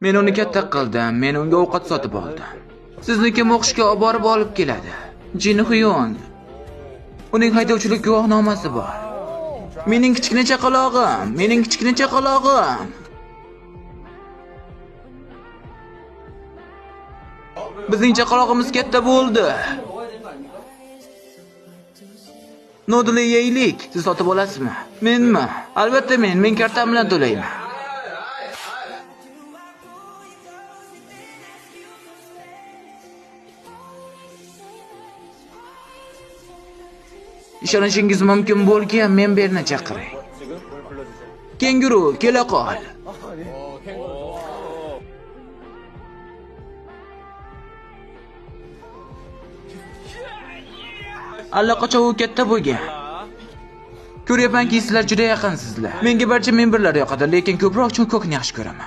Men uni katta qildim, men unga ovqat sotib oldim. Sizni kim o'qishga olib keladi? Jin Hyun. Uning haydovchilik guvohnomasi bor. Mening kichkina chaqalog'im. Bizning chaqalog'imiz katta bo'ldi. Nodli yeylik. Siz sotib olasizmi? Menmi? Albatta men kartam bilan to'layman. Ishonishingiz mumkin bo'lgan memberni chaqiring. Kenguru, kela qol. Allaqachon u katta bo'lgan. Ko'ryapmanki, sizlar juda yaqinsizlar. Menga barcha memberlar yoqadi, lekin ko'proq chunko'kni yaxshi ko'raman.